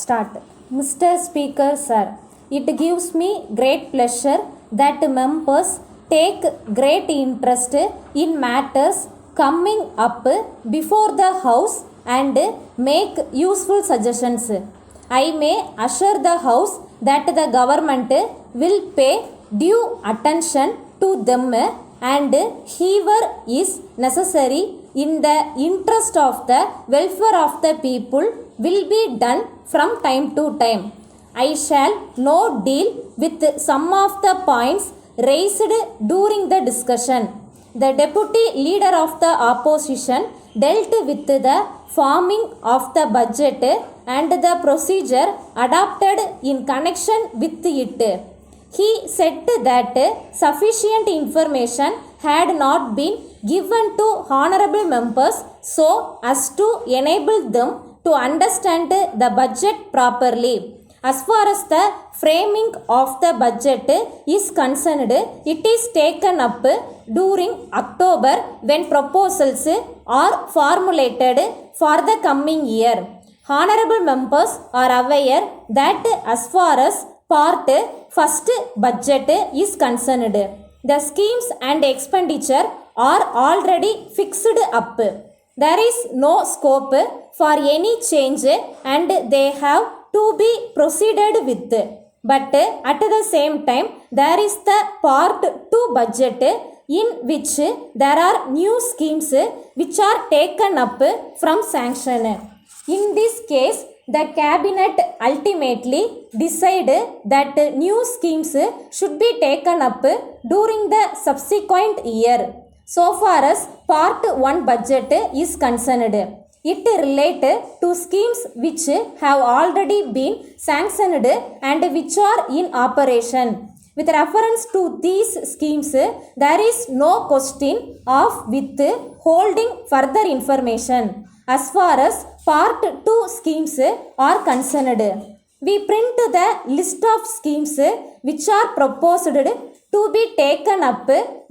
Start. Mr. Speaker, sir, it gives me great pleasure that members take great interest in matters coming up before the House and make useful suggestions. I may assure the House that the government will pay due attention to them and whoever is necessary in the interest of the welfare of the people will be done from time to time. I shall now deal with some of the points raised during the discussion. The deputy leader of the opposition dealt with the forming of the budget and the procedure adopted in connection with it. He said that sufficient information had not been given to honorable members so as to enable them to understand the budget properly. As far as the framing of the budget is concerned, it is taken up during October when proposals are formulated for the coming year. Honorable members are aware that as far as Part First budget is concerned, the schemes and expenditure are already fixed up. There is no scope for any change and they have to be proceeded with. But at the same time, there is the Part 2 budget in which there are new schemes which are taken up from sanction. In this case, the cabinet ultimately decided that new schemes should be taken up during the subsequent year. So far as Part 1 budget is concerned, it relates to schemes which have already been sanctioned and which are in operation. With reference to these schemes, there is no question of withholding further information. As far as Part 2 schemes are concerned, we print the list of schemes which are proposed to be taken up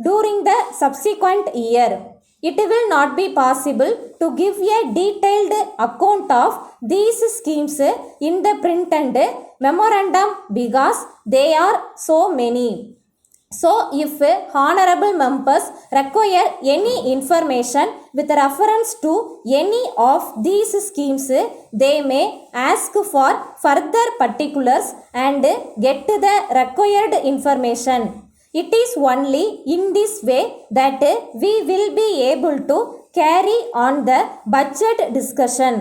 during the subsequent year. It will not be possible to give a detailed account of these schemes in the printed memorandum because they are so many. So, if honorable members require any information with reference to any of these schemes, they may ask for further particulars and get the required information. It is only in this way that we will be able to carry on the budget discussion.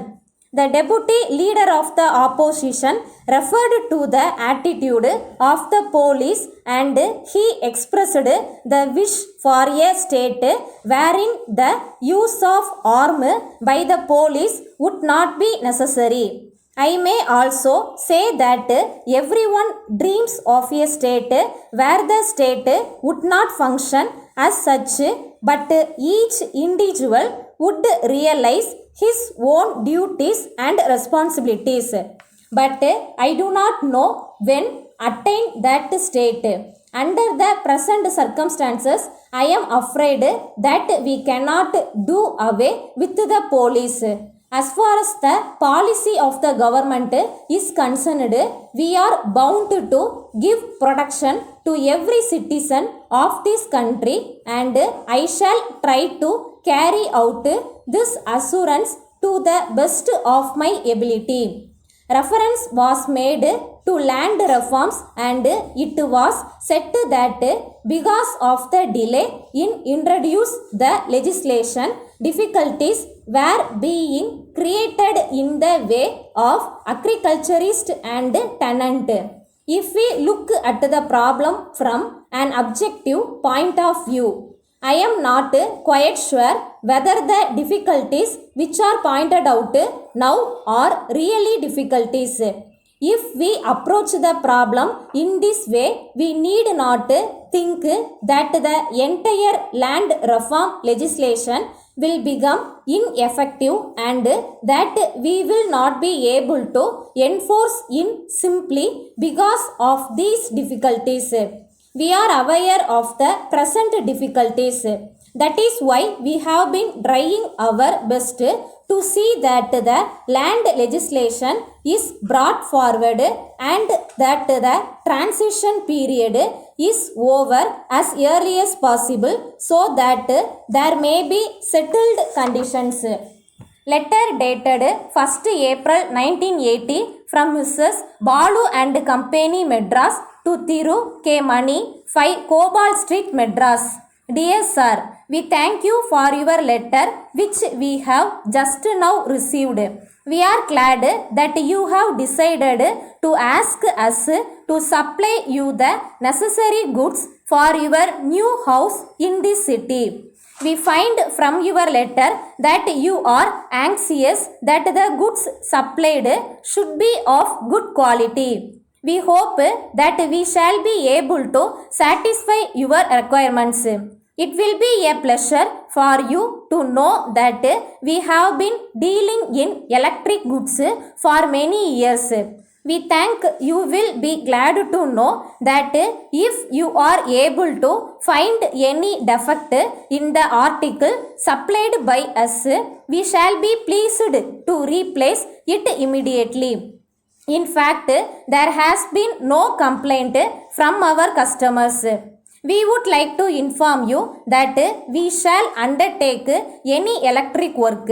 The deputy leader of the opposition referred to the attitude of the police and he expressed the wish for a state wherein the use of arm by the police would not be necessary. I may also say that everyone dreams of a state where the state would not function as such, but each individual would realize his own duties and responsibilities. But I do not know when attain that state. Under the present circumstances, I am afraid that we cannot do away with the police. As far as the policy of the government is concerned, we are bound to give protection to every citizen of this country and I shall try to carry out this assurance to the best of my ability. Reference was made to land reforms and it was said that because of the delay in introduce the legislation, difficulties were being created in the way of agriculturist and tenant. If we look at the problem from an objective point of view, I am not quite sure whether the difficulties which are pointed out now are really difficulties. If we approach the problem in this way, we need not think that the entire land reform legislation will become ineffective and that we will not be able to enforce it simply because of these difficulties. We are aware of the present difficulties. That is why we have been trying our best to see that the land legislation is brought forward and that the transition period is over as early as possible so that there may be settled conditions. Letter dated 1st April 1980 from Mrs. Balu and Company, Madras, to Thiru K. Mani, 5 Cobalt Street, Madras. Dear Sir, we thank you for your letter which we have just now received. We are glad that you have decided to ask us to supply you the necessary goods for your new house in this city. We find from your letter that you are anxious that the goods supplied should be of good quality. We hope that we shall be able to satisfy your requirements. It will be a pleasure for you to know that we have been dealing in electric goods for many years. We think you will be glad to know that if you are able to find any defect in the article supplied by us, we shall be pleased to replace it immediately. In fact, there has been no complaint from our customers. We would like to inform you that we shall undertake any electric work.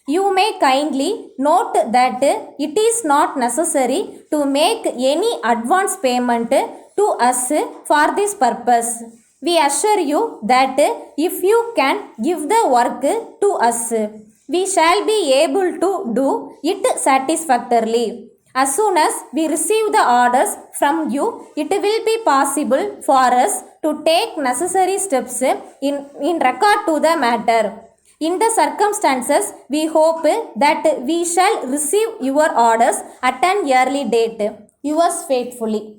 You may kindly note that it is not necessary to make any advance payment to us for this purpose. We assure you that if you can give the work to us, we shall be able to do it satisfactorily. As soon as we receive the orders from you, it will be possible for us to take necessary steps in regard to the matter. In the circumstances, we hope that we shall receive your orders at an early date. Yours faithfully.